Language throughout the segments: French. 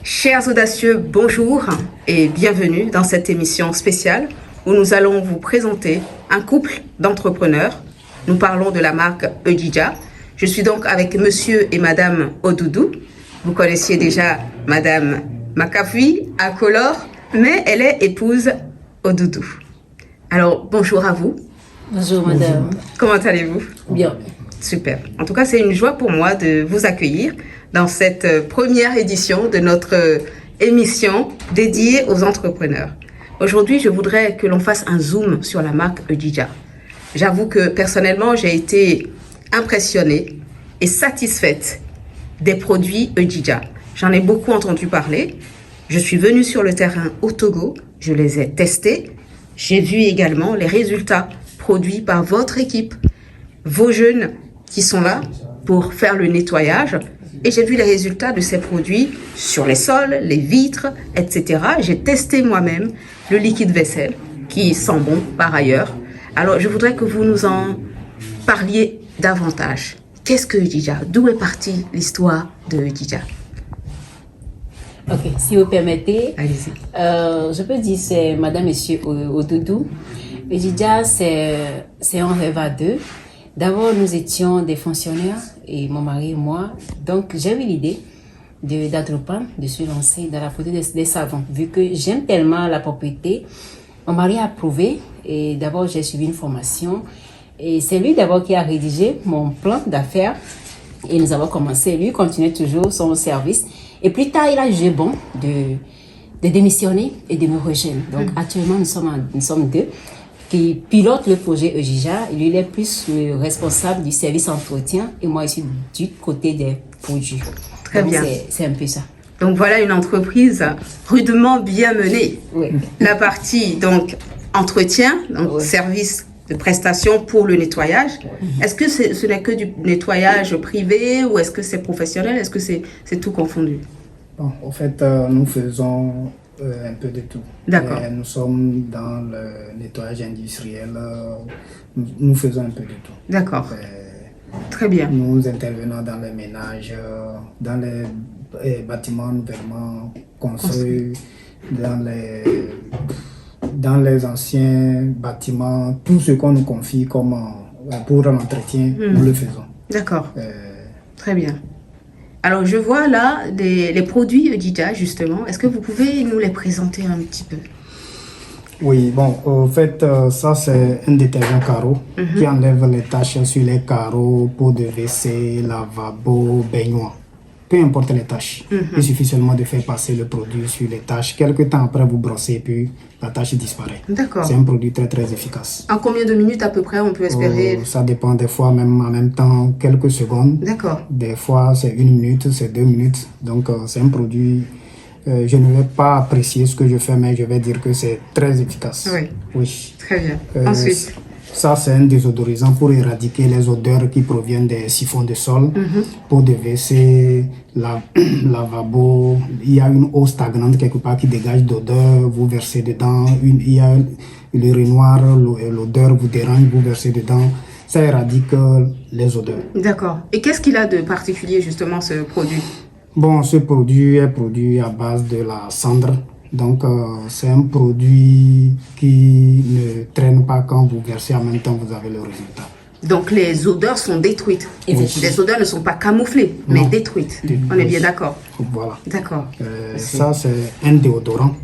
Chers audacieux, bonjour et bienvenue dans cette émission spéciale où nous allons vous présenter un couple d'entrepreneurs. Nous parlons de la marque Ejija. Je suis donc avec monsieur et madame Odoudou. Vous connaissiez déjà madame Makafui à Color, mais elle est épouse Odoudou. Alors, bonjour à vous. Bonjour madame. Comment allez-vous? Bien. Super. En tout cas, c'est une joie pour moi de vous accueillir dans cette première édition de notre émission dédiée aux entrepreneurs. Aujourd'hui, je voudrais que l'on fasse un zoom sur la marque Ejija. J'avoue que personnellement, j'ai été impressionnée et satisfaite des produits Ejija. J'en ai beaucoup entendu parler. Je suis venue sur le terrain au Togo, je les ai testés. J'ai vu également les résultats produits par votre équipe, vos jeunes qui sont là pour faire le nettoyage. Et j'ai vu les résultats de ces produits sur les sols, les vitres, etc. J'ai testé moi-même le liquide vaisselle qui sent bon par ailleurs. Alors, je voudrais que vous nous en parliez davantage. Qu'est-ce que Ejija? D'où est partie l'histoire de Ejija? Ok, si vous permettez, Allez-y. je peux dire c'est madame, monsieur Odoudou. Ejija, c'est un rêve à deux. D'abord, nous étions des fonctionnaires, et mon mari et moi. Donc, j'ai eu l'idée d'entreprendre, de se lancer dans la production des savons. Vu que j'aime tellement la propriété, mon mari a approuvé. Et d'abord, j'ai suivi une formation. Et c'est lui d'abord qui a rédigé mon plan d'affaires. Et nous avons commencé. Lui continuait toujours son service. Et plus tard, il a jugé bon de démissionner et de me rejoindre. Donc, actuellement, nous sommes deux qui pilote le projet Ejija. Lui, il est plus le responsable du service entretien et moi, je suis du côté des produits. Très bien. C'est un peu ça. Donc voilà une entreprise rudement bien menée. Oui. La partie donc entretien, donc Oui. service de prestation pour le nettoyage. Est-ce que ce n'est que du nettoyage privé ou est-ce que c'est professionnel? Est-ce que c'est tout confondu? Bon, en fait, nous faisons un peu de tout. D'accord. Nous sommes dans le nettoyage industriel. Nous faisons un peu de tout. D'accord. Euh, Très bien. Nous intervenons dans les ménages, dans les bâtiments nouvellement construits, dans les anciens bâtiments, tout ce qu'on nous confie comme pour l'entretien, nous le faisons. D'accord. Euh, Très bien. Alors je vois là les produits Ejija justement. Est-ce que vous pouvez nous les présenter un petit peu? Oui, bon, en fait, ça c'est un détergent carreau qui enlève les taches sur les carreaux, peau de WC, lavabo, baignoire. Peu importe les tâches, il suffit seulement de faire passer le produit sur les tâches. Quelque temps après, vous brossez et puis la tâche disparaît. D'accord. C'est un produit très très efficace. En combien de minutes à peu près on peut espérer? Ça dépend des fois, même en même temps, quelques secondes. D'accord. Des fois, c'est 1 minute, c'est 2 minutes. Donc, c'est un produit. Je ne vais pas apprécier ce que je fais, mais je vais dire que c'est très efficace. Oui. Oui. Très bien. Ensuite. Ça, c'est un désodorisant pour éradiquer les odeurs qui proviennent des siphons de sol, pour de WC, lavabo. Il y a une eau stagnante quelque part qui dégage d'odeur, vous versez dedans. Il y a le urinoir, l'odeur vous dérange, vous versez dedans. Ça éradique les odeurs. D'accord. Et qu'est-ce qu'il a de particulier justement ce produit? Bon, ce produit est produit à base de la cendre. Donc, c'est un produit qui ne traîne pas quand vous versez en même temps, vous avez le résultat. Donc les odeurs sont détruites. Effectivement. Les odeurs ne sont pas camouflées, mais détruites. On est bien d'accord. Voilà. D'accord. Ça, c'est un déodorant.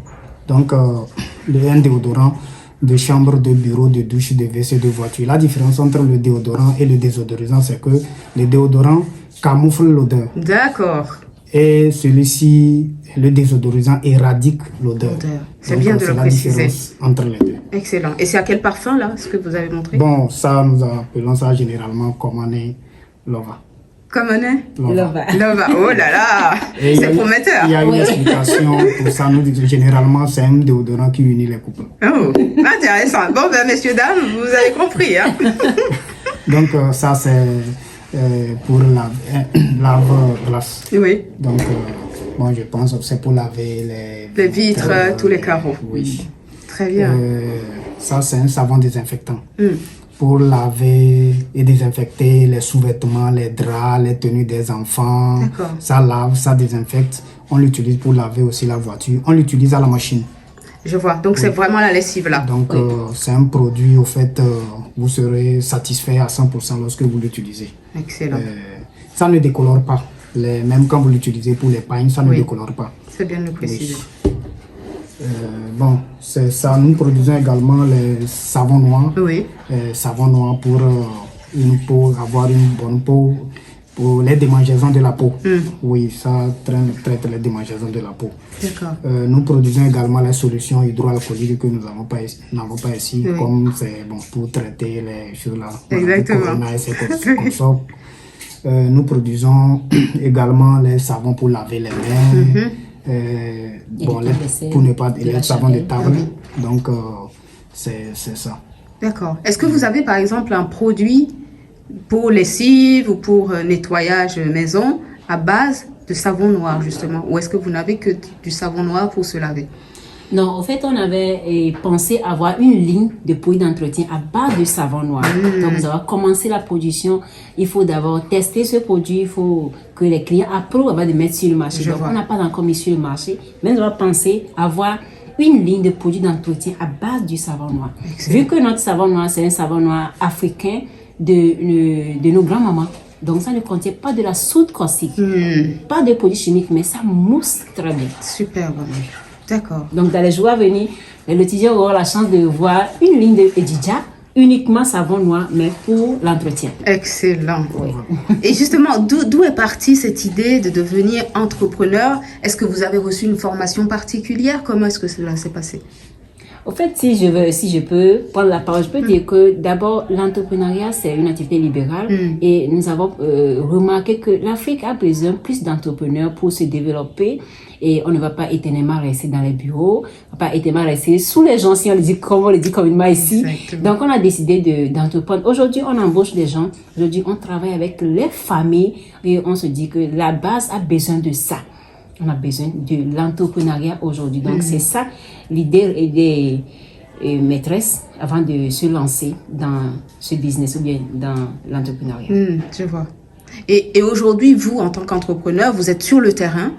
Donc, un déodorant de chambre, de bureau, de douche, de WC, de voiture. La différence entre le déodorant et le désodorisant, c'est que le déodorant camoufle l'odeur. D'accord. Et celui-ci, le désodorisant, éradique l'odeur. C'est Donc, bien de le la préciser. différence entre les deux. Excellent. Et c'est à quel parfum là, ce que vous avez montré? Bon, ça, nous appelons ça généralement comme on est lova. Comme un nez? Lova. Lova. Oh là là. Et il y a C'est prometteur. Il y a une explication pour ça. Nous disons généralement, c'est un déodorant qui unit les couples. Oh, intéressant. Bon, ben, messieurs, dames, vous avez compris. Hein? Donc, ça, c'est pour la lave-glace. Oui. Donc, bon, je pense que c'est pour laver Les vitres, tous les carreaux. Oui. Très bien. Ça, c'est un savon désinfectant. pour laver et désinfecter les sous-vêtements, les draps, les tenues des enfants. D'accord. Ça lave, ça désinfecte. On l'utilise pour laver aussi la voiture. On l'utilise à la machine. Je vois. Donc, c'est vraiment la lessive là. Donc, c'est un produit, au fait, vous serez satisfait à 100% lorsque vous l'utilisez. Excellent. Ça ne décolore pas. Même quand vous l'utilisez pour les pagnes, ça ne décolore pas. C'est bien de le préciser. Oui. Bon, c'est ça. Nous produisons également les savons noirs. Oui. Savons noirs pour une peau, avoir une bonne peau, pour les démangeaisons de la peau. Oui, ça traite les démangeaisons de la peau. D'accord. Nous produisons également les solutions hydroalcooliques que nous n'avons pas ici, comme c'est bon, pour traiter les choses là. Exactement. Corona et c'est comme ça. Nous produisons également les savons pour laver les mains. Bon, pour ne pas les savons de table. Donc, c'est ça. D'accord. Est-ce que vous avez par exemple un produit pour lessive ou pour nettoyage maison à base de savon noir justement? Ou est-ce que vous n'avez que du savon noir pour se laver? Non, en fait, on avait pensé avoir une ligne de produits d'entretien à base de savon noir. Donc, nous avons commencé la production. Il faut d'abord tester ce produit. Il faut que les clients approuvent avant de mettre sur le marché. Donc, on n'a pas encore mis sur le marché. Mais nous avons pensé avoir une ligne de produits d'entretien à base du savon noir. Excellent. Vu que notre savon noir, c'est un savon noir africain de nos grands-mamans. Donc, ça ne contient pas de la soude caustique, pas de produits chimiques, mais ça mousse très bien. Super, bon. D'accord. Donc, dans les jours à venir, les étudiants auront la chance de voir une ligne de Edidja, uniquement savon noir, mais pour l'entretien. Excellent. Oui. Et justement, d'où est partie cette idée de devenir entrepreneur? Est-ce que vous avez reçu une formation particulière? Comment est-ce que cela s'est passé? Au fait, si je peux prendre la parole, je peux dire que d'abord, l'entrepreneuriat, c'est une activité libérale et nous avons remarqué que l'Afrique a besoin plus d'entrepreneurs pour se développer et on ne va pas éternellement rester dans les bureaux, on ne va pas éternellement rester sous les gens, si on le dit comme on le dit communément ici. Exactement. Donc, on a décidé d'entreprendre. Aujourd'hui, on embauche des gens. Aujourd'hui, on travaille avec les familles et on se dit que la base a besoin de ça. On a besoin de l'entrepreneuriat aujourd'hui. Donc, c'est ça l'idée des maîtresses avant de se lancer dans ce business ou bien dans l'entrepreneuriat. Je vois. Et aujourd'hui, vous, en tant qu'entrepreneur, vous êtes sur le terrain.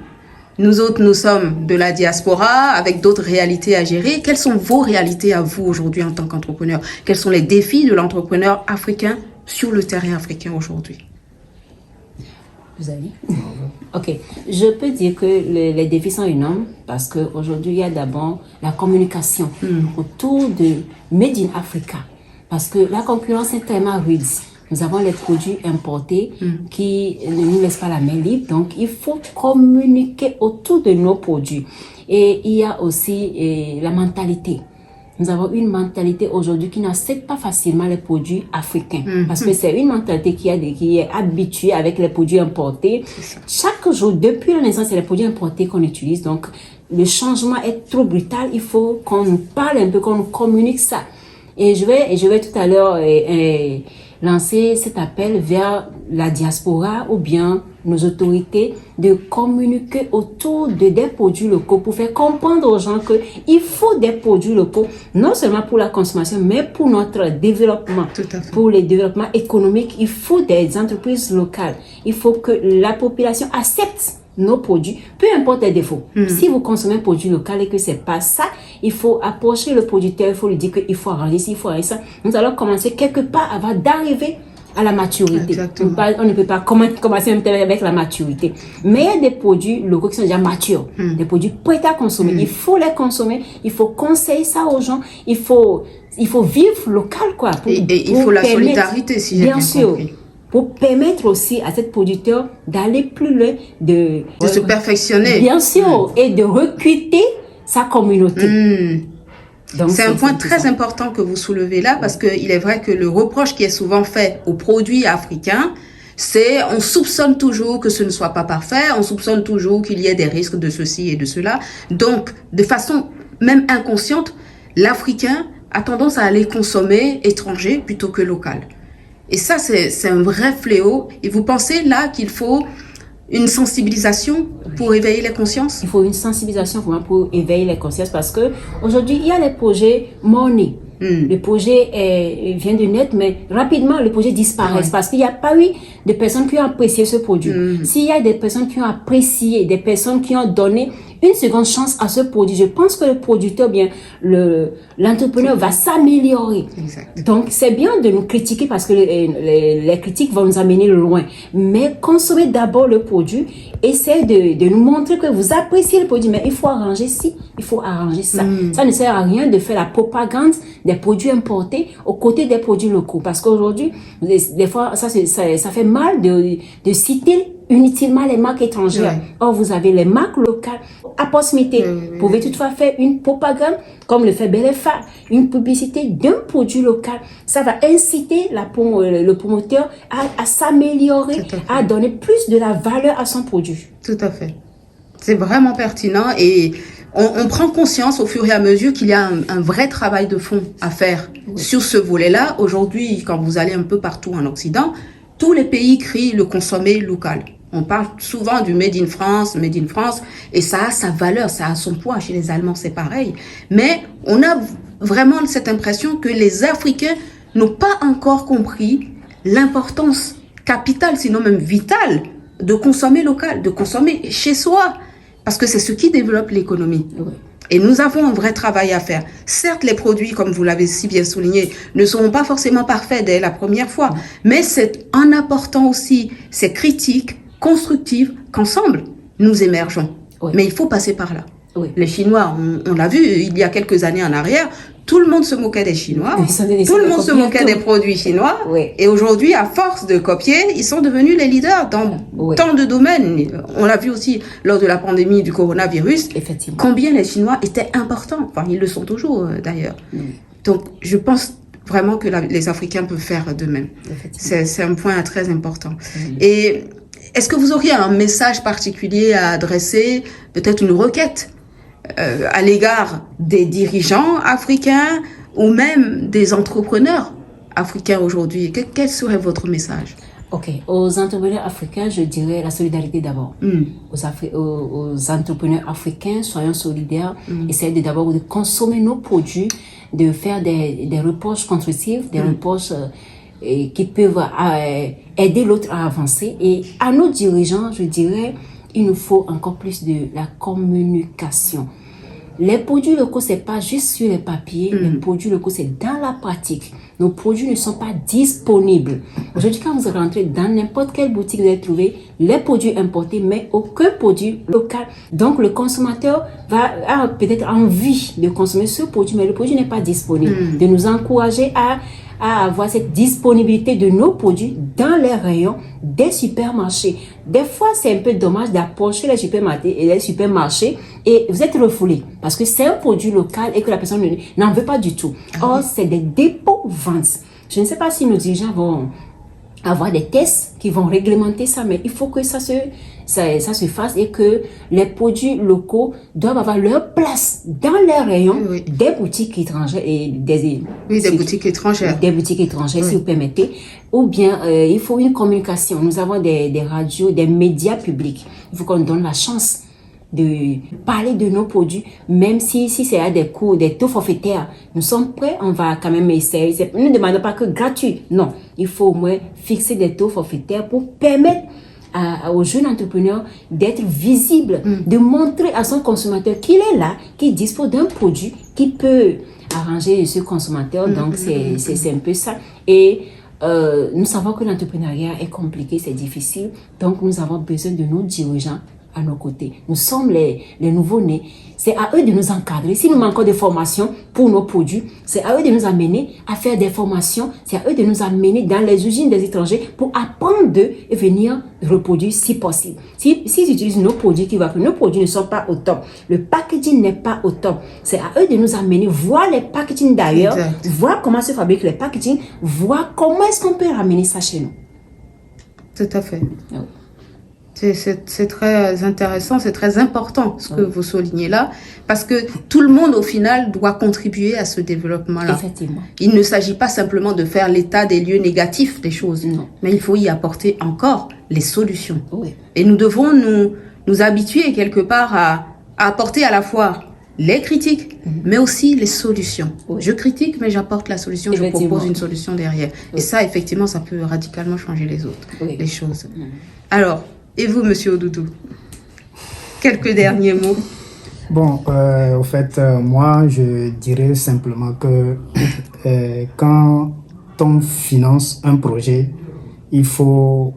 Nous autres, nous sommes de la diaspora avec d'autres réalités à gérer. Quelles sont vos réalités à vous aujourd'hui en tant qu'entrepreneur? Quels sont les défis de l'entrepreneur africain sur le terrain africain aujourd'hui? Vous avez? Ok. Je peux dire que les défis sont énormes parce qu'aujourd'hui, il y a d'abord la communication autour de Made in Africa. Parce que la concurrence est tellement rude. Nous avons les produits importés qui ne nous laissent pas la main libre. Donc, il faut communiquer autour de nos produits. Et il y a aussi la mentalité. Nous avons une mentalité aujourd'hui qui n'accepte pas facilement les produits africains. Parce que c'est une mentalité qui est habituée avec les produits importés. Chaque jour, depuis la naissance, c'est les produits importés qu'on utilise. Donc, le changement est trop brutal. Il faut qu'on nous parle un peu, qu'on nous communique ça. Et je vais tout à l'heure lancer cet appel vers la diaspora ou bien nos autorités de communiquer autour de des produits locaux pour faire comprendre aux gens qu'il faut des produits locaux, non seulement pour la consommation, mais pour notre développement. Tout à fait. Pour le développement économique, il faut des entreprises locales. Il faut que la population accepte nos produits, peu importe les défauts. Si vous consommez un produit local et que c'est pas ça, il faut approcher le producteur, il faut lui dire qu'il faut arranger ci, il faut arranger ça. Nous allons commencer quelque part avant d'arriver à la maturité. On ne peut pas commencer même avec la maturité. Mais il y a des produits locaux qui sont déjà matures, des produits prêts à consommer. Il faut les consommer, il faut conseiller ça aux gens, il faut vivre local, quoi. Et il faut la solidarité, si j'ai bien compris. Pour permettre aussi à cet producteur d'aller plus loin, de se perfectionner. Bien sûr, et de recruter sa communauté. Donc, c'est un point très important que vous soulevez là, parce qu'il est vrai que le reproche qui est souvent fait aux produits africains, c'est on soupçonne toujours que ce ne soit pas parfait, on soupçonne toujours qu'il y ait des risques de ceci et de cela. Donc, de façon même inconsciente, l'Africain a tendance à aller consommer étranger plutôt que local. Et ça, c'est un vrai fléau. Et vous pensez là qu'il faut une sensibilisation pour éveiller les consciences? Il faut une sensibilisation vraiment pour éveiller les consciences parce que aujourd'hui, il y a les projets Money. Le projet vient de naître, mais rapidement, le projet disparaît parce qu'il n'y a pas eu de personnes qui ont apprécié ce produit. S'il y a des personnes qui ont apprécié, des personnes qui ont donné une seconde chance à ce produit, je pense que le producteur, bien, l'entrepreneur va s'améliorer. Donc, c'est bien de nous critiquer parce que les critiques vont nous amener loin. Mais consommez d'abord le produit. Essayez de nous montrer que vous appréciez le produit. Mais il faut arranger ci, il faut arranger ça. Ça ne sert à rien de faire la propagande des produits importés aux côtés des produits locaux. Parce qu'aujourd'hui, des fois, ça fait mal de citer inutilement les marques étrangères. Or, vous avez les marques locales à proximité. Vous pouvez toutefois faire une propagande, comme le fait Belefa, une publicité d'un produit local. Ça va inciter le promoteur à s'améliorer, à donner plus de la valeur à son produit. Tout à fait. C'est vraiment pertinent et on prend conscience au fur et à mesure qu'il y a un vrai travail de fond à faire sur ce volet-là. Aujourd'hui, quand vous allez un peu partout en Occident, tous les pays crient le consommer local. On parle souvent du Made in France, et ça a sa valeur, ça a son poids. Chez les Allemands, c'est pareil. Mais on a vraiment cette impression que les Africains n'ont pas encore compris l'importance capitale, sinon même vitale, de consommer local, de consommer chez soi. Parce que c'est ce qui développe l'économie. Et nous avons un vrai travail à faire. Certes, les produits, comme vous l'avez si bien souligné, ne seront pas forcément parfaits dès la première fois. Mais c'est en apportant aussi ces critiques constructives qu'ensemble, nous émergeons. Mais il faut passer par là. Les Chinois, on l'a vu il y a quelques années en arrière, tout le monde se moquait des Chinois, tout le monde se moquait des produits chinois. Et aujourd'hui, à force de copier, ils sont devenus les leaders dans tant de domaines. On l'a vu aussi lors de la pandémie du coronavirus, combien les Chinois étaient importants. Enfin, ils le sont toujours d'ailleurs. Donc, je pense vraiment que les Africains peuvent faire de même. C'est un point très important. Et est-ce que vous auriez un message particulier à adresser, peut-être une requête à l'égard des dirigeants africains ou même des entrepreneurs africains aujourd'hui? Quel serait votre message? Aux entrepreneurs africains, je dirais la solidarité d'abord. Aux entrepreneurs africains, soyons solidaires. Essayez d'abord de consommer nos produits, de faire des reproches constructifs, des reproches qui peuvent aider l'autre à avancer. Et à nos dirigeants, je dirais, il nous faut encore plus de la communication. Les produits locaux, c'est pas juste sur les papiers. Les produits locaux, c'est dans la pratique. Nos produits ne sont pas disponibles. Aujourd'hui, quand vous rentrez dans n'importe quelle boutique, vous allez trouver les produits importés, mais aucun produit local. Donc, le consommateur a peut-être envie de consommer ce produit, mais le produit n'est pas disponible. De nous encourager à avoir cette disponibilité de nos produits dans les rayons des supermarchés. Des fois, c'est un peu dommage d'approcher les supermarchés et vous êtes refoulé parce que c'est un produit local et que la personne n'en veut pas du tout. Or, c'est des dépôts-ventes. Je ne sais pas si nos dirigeants vont avoir des tests qui vont réglementer ça, mais il faut que ça se fasse et que les produits locaux doivent avoir leur place dans les rayons des boutiques étrangères et des boutiques étrangères. Des boutiques étrangères, si vous permettez. Ou bien, il faut une communication. Nous avons des radios, des médias publics. Il faut qu'on donne la chance de parler de nos produits, même si c'est à des coûts, des taux forfaitaires. Nous sommes prêts, on va quand même essayer. Nous ne demandons pas que gratuit. Non, il faut au moins fixer des taux forfaitaires pour permettre aux jeunes entrepreneurs d'être visibles, de montrer à son consommateur qu'il est là, qu'il dispose d'un produit qui peut arranger ce consommateur. Donc, c'est un peu ça. Et nous savons que l'entrepreneuriat est compliqué, c'est difficile. Donc, nous avons besoin de nos dirigeants à nos côtés. Nous sommes les nouveaux-nés. C'est à eux de nous encadrer. Si nous manquons de formation pour nos produits, c'est à eux de nous amener à faire des formations. C'est à eux de nous amener dans les usines des étrangers pour apprendre d'eux et venir reproduire si possible. S'ils utilisent nos produits, nos produits ne sont pas au top. Le packaging n'est pas au top. C'est à eux de nous amener, voir les packaging d'ailleurs, voir comment se fabriquent les packaging, voir comment est-ce qu'on peut ramener ça chez nous. Tout à fait. C'est très intéressant, c'est très important ce que vous soulignez là, parce que tout le monde au final doit contribuer à ce développement-là. Effectivement. Il ne s'agit pas simplement de faire l'état des lieux négatifs des choses, mais il faut y apporter encore les solutions. Et nous devons nous habituer quelque part à apporter à la fois les critiques, mais aussi les solutions. Oui. Je critique, mais j'apporte la solution, je Effectivement. propose une solution derrière. Oui. Et ça, effectivement, ça peut radicalement changer les autres, Oui. les choses. Alors, et vous, Monsieur Odoudou? Quelques derniers mots. Bon, au fait, moi, je dirais simplement que quand on finance un projet, il faut,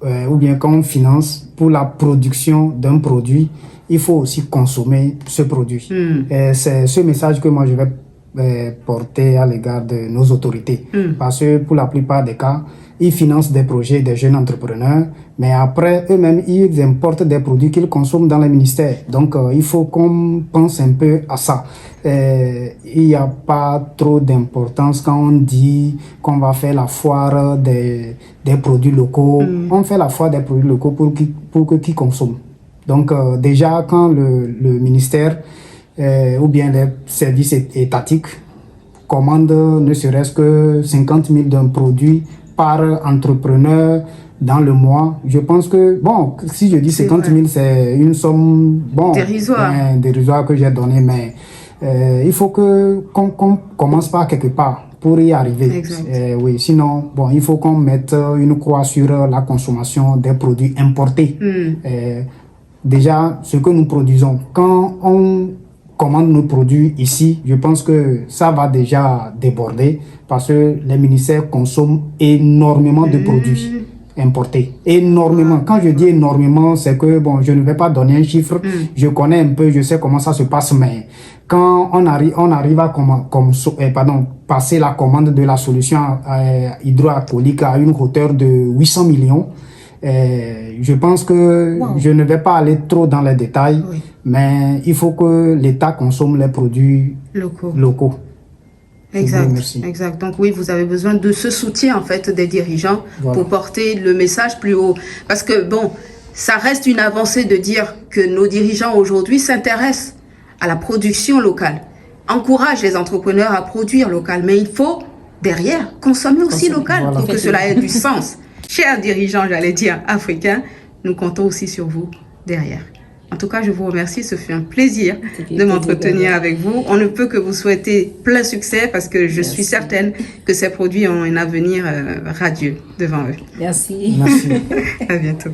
ou bien quand on finance pour la production d'un produit, il faut aussi consommer ce produit. Et c'est ce message que moi, je vais porter à l'égard de nos autorités. Parce que pour la plupart des cas, ils financent des projets des jeunes entrepreneurs, mais après, eux-mêmes, ils importent des produits qu'ils consomment dans les ministères. Donc, il faut qu'on pense un peu à ça. Il n'y a pas trop d'importance quand on dit qu'on va faire la foire des produits locaux. On fait la foire des produits locaux pour qui consomment. Donc, déjà, quand le ministère ou bien les services étatiques commandent ne serait-ce que 50 000 d'un produit par entrepreneur dans le mois. Je pense que, bon, si je dis 50 000, c'est une somme, bon, dérisoire que j'ai donnée, mais il faut qu'on commence par quelque part pour y arriver. Oui, sinon, bon, il faut qu'on mette une croix sur la consommation des produits importés. Déjà, ce que nous produisons, quand on commande nos produits ici, je pense que ça va déjà déborder parce que les ministères consomment énormément de produits importés. Énormément. Quand je dis énormément, c'est que, bon, je ne vais pas donner un chiffre. Je connais un peu, je sais comment ça se passe, mais quand on arrive à passer la commande de la solution hydroalcoolique à une hauteur de 800 millions, je pense que je ne vais pas aller trop dans les détails, mais il faut que l'État consomme les produits locaux. Exact. Donc oui, vous avez besoin de ce soutien en fait des dirigeants pour porter le message plus haut. Parce que bon, ça reste une avancée de dire que nos dirigeants aujourd'hui s'intéressent à la production locale, encouragent les entrepreneurs à produire local, mais il faut derrière consommer aussi local pour que cela ait du sens. Chers dirigeants, j'allais dire africains, nous comptons aussi sur vous derrière. En tout cas, je vous remercie. Ce fut un plaisir de m'entretenir avec vous. On ne peut que vous souhaiter plein succès parce que je suis certaine que ces produits ont un avenir radieux devant eux. Merci. Merci. À bientôt.